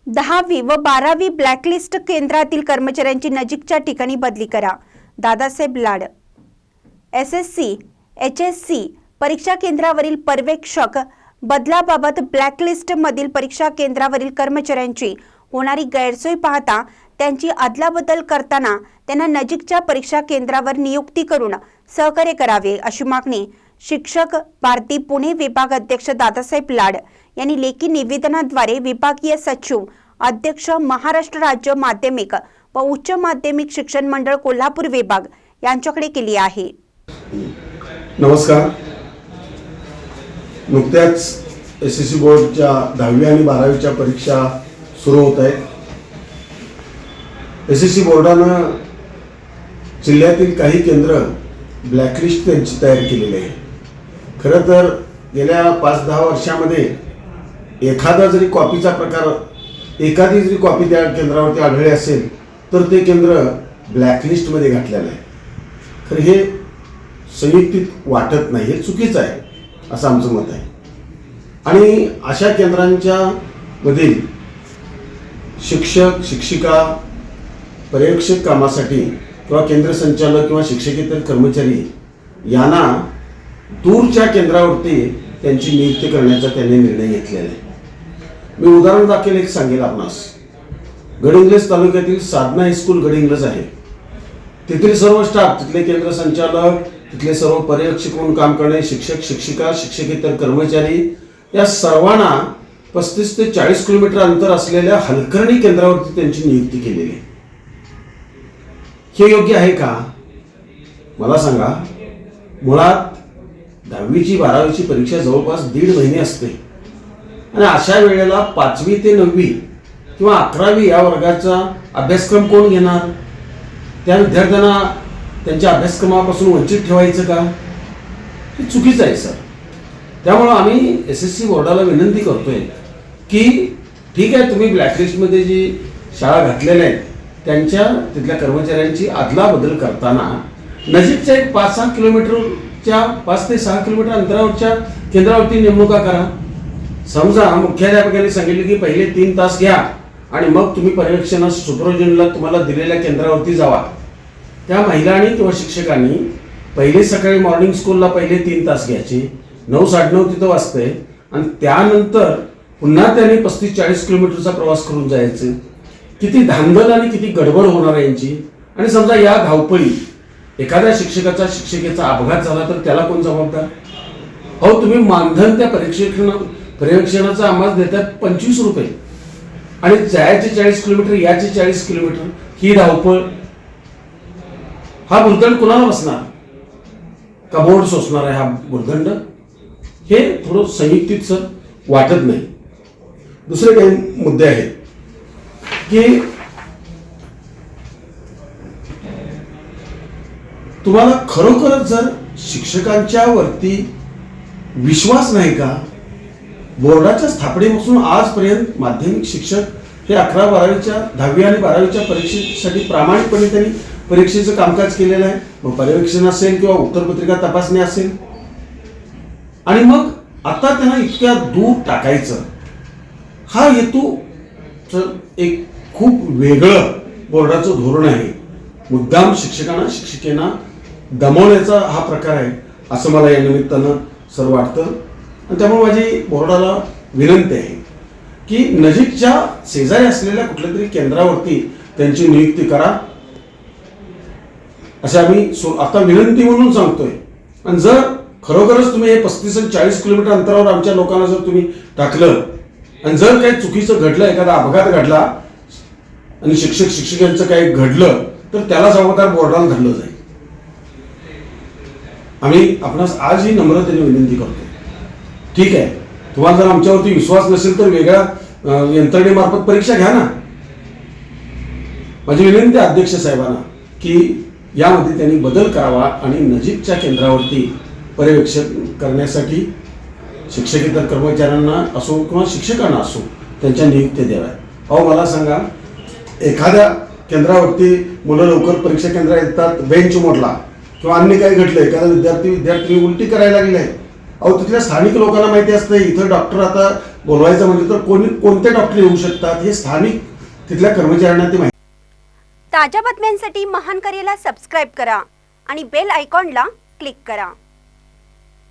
10वी व 12वी ब्लॅकलिस्ट केंद्रातील कर्मचाऱ्यांची नजीकच्या ठिकाणी बदली करा. दादासाहेब लाड. SSC, HSC परीक्षा केंद्रावरील पर्यवेक्षक बदलाबाबत ब्लॅकलिस्ट मधील परीक्षा केंद्रावरील कर्मचाऱ्यांची होणारी गैरसोय पाहता त्यांची अदलाबदल करताना त्यांना नजीकच्या परीक्षा केंद्रावर नियुक्ती करून सहकार्य करावे अशी मागणी शिक्षक भारती पुणे विभाग अध्यक्ष दादासाहेब लाड यांनी लेखी निवेदनाद्वारे विभागीय सचिव अध्यक्ष महाराष्ट्र राज्य माध्यमिक व उच्च माध्यमिक शिक्षण मंडळ कोल्हापूर विभाग यांच्याकडे केली आहे. नमस्कार. नुकत्याच SSC बोर्डच्या 10वी आणि 12वीच्या परीक्षा सुरू होत आहेत. SSC बोर्डानं जिल्ह्यातील काही केंद्र ब्लॅकलिस्ट त्यांची तयार केलेली आहे. खरं तर गेल्या 5-10 वर्षामध्ये एखादा जरी कॉपीचा प्रकार एखादी जरी कॉपी त्या केंद्रावरती आढळली असेल तर ते केंद्र ब्लॅकलिस्टमध्ये घातलेलं आहे. खरं हे संयुक्तिक वाटत नाही, हे चुकीचं आहे असं आमचं मत आहे. आणि अशा केंद्रांच्या मधील शिक्षक शिक्षिका पर्यवेक्षक कामासाठी किंवा केंद्र संचालक किंवा शिक्षकेतर कर्मचारी यांना दूरच्या केंद्रावरती त्यांची नियुक्ती करण्याचा त्यांनी निर्णय घेतलेला आहे. मी उदाहरण दाखल एक सांगेल आपणास. गडिंग्लज तालुक्यातील साधना हायस्कूल गडिंग्लज आहे. तिथील सर्व स्टाफ, तिथले केंद्र संचालक, तिथले सर्व पर्यवेक्षक म्हणून काम करणारे शिक्षक शिक्षिका शिक्षकेतर कर्मचारी या सर्वांना 35 ते 40 किलोमीटर अंतर असलेल्या हलकर्णी केंद्रावरती त्यांची नियुक्ती केलेली आहे. हे योग्य आहे का मला सांगा. मुळात 10वीची 12वीची परीक्षा जवळपास 1.5 महिने असते आणि अशा वेळेला 5वी ते 9वी किंवा 11वी या वर्गाचा अभ्यासक्रम कोण घेणार? त्या विद्यार्थ्यांना त्यांच्या अभ्यासक्रमापासून वंचित ठेवायचं का? हे चुकीचं आहे सर. त्यामुळं आम्ही SSC बोर्डाला विनंती करतोय की ठीक आहे, तुम्ही ब्लॅकलिस्टमध्ये जी शाळा घातलेल्या आहेत त्यांच्या तिथल्या कर्मचाऱ्यांची अदलाबदल करताना नजीकच्या एक 5-6 किलोमीटरच्या 5 ते 6 किलोमीटर अंतरावरच्या केंद्रावरती नेमणुका करा. समजा मुख्याध्यापकांनी सांगितले की पहिले 3 तास घ्या आणि मग तुम्ही पर्यवेक्षणास सुपरविजनला तुम्हाला दिलेल्या केंद्रावरती जावा. त्या महिलांनी किंवा शिक्षकांनी पहिले सकाळी मॉर्निंग स्कूलला पहिले 3 तास घ्यायचे, 9-9:30 तिथं वाजते आणि त्यानंतर पुन्हा त्यांनी 35-40 किलोमीटरचा प्रवास करून जायचे. किती धांदल आणि किती गडबड होणार आहे यांची. आणि समजा या धावपळी एखाद्या शिक्षकाचा शिक्षिकेचा अपघात झाला तर त्याला कोण जबाबदार? अहो, तुम्ही मानधन त्या पर्यवेक्षणाचा आम्हाला देतात 25 रुपये आणि जायचे 40 किलोमीटर याचे 40 किलोमीटर, ही धावपळ, हा भुर्दंड कुणाला बसणार? का बोर्ड सोसणार आहे हा भुर्दंड? हे थोडं संयुक्तिक वाटत नाही. दुसरे काही मुद्दे आहेत की तुम्हाला खरोखरच जर शिक्षकांच्या वरती विश्वास नाही का? बोर्डाच्या स्थापनेपासून आजपर्यंत माध्यमिक शिक्षक हे 11-12वीच्या 10वी आणि 12वीच्या परीक्षेसाठी प्रामाणिकपणे त्यांनी परीक्षेचं कामकाज केलेलं आहे. मग पर्यवेक्षण असेल किंवा उत्तरपत्रिका तपासणी असेल आणि मग आता त्यांना इतक्या दूर टाकायचं, हा हेतू एक खूप वेगळं बोर्डाचं धोरण आहे. मुद्दाम शिक्षकांना शिक्षिकेना दमवण्याचा हा प्रकार आहे असं मला या निमित्तानं सर वाटतं. आणि त्यामुळे माझी बोर्डाला विनंती आहे की नजीकच्या शेजारी असलेल्या कुठल्या तरी केंद्रावरती त्यांची नियुक्ती करा अशा आम्ही आता विनंती म्हणून सांगतोय. आणि जर खरोखरच तुम्ही हे 35 आणि 40 किलोमीटर अंतरावर आमच्या लोकांना जर तुम्ही टाकलं आणि जर काही चुकीचं घडलं, एखादा अपघात घडला आणि शिक्षक शिक्षिकांचं काही घडलं तर त्याला जबाबदार बोर्डाला धरलं जाईल. आम्ही आपणास आज ही नम्रतेने विनंती करतो. ठीक आहे, तुम्हाला जर आमच्यावरती विश्वास नसेल तर वेगळ्या यंत्रणेमार्फत परीक्षा घ्या ना. माझी विनंती अध्यक्ष साहेबांना की यामध्ये त्यांनी बदल करावा आणि नजीकच्या केंद्रावरती पर्यवेक्षण करण्यासाठी शिक्षकेतर कर्मचाऱ्यांना असो किंवा शिक्षकांना असो त्यांच्या नियुक्त्या द्याव्या. अहो, मला सांगा, एखाद्या केंद्रावरती मुलं लवकर परीक्षा केंद्रात येतात, बेंच मोडला किंवा अन्य काही घडलं, एखादा विद्यार्थी उलटी करायला लागले, अहो तिथल्या स्थानिक लोकांना माहिती असतं इथं डॉक्टर आता बोलवायचं म्हटलं तर कोणते डॉक्टर येऊ शकतात हे स्थानिक तिथल्या कर्मचाऱ्यांना ते माहिती. ताज्या बातम्यांसाठी महान करेला सबस्क्राईब करा आणि बेल आयकॉनला क्लिक करा.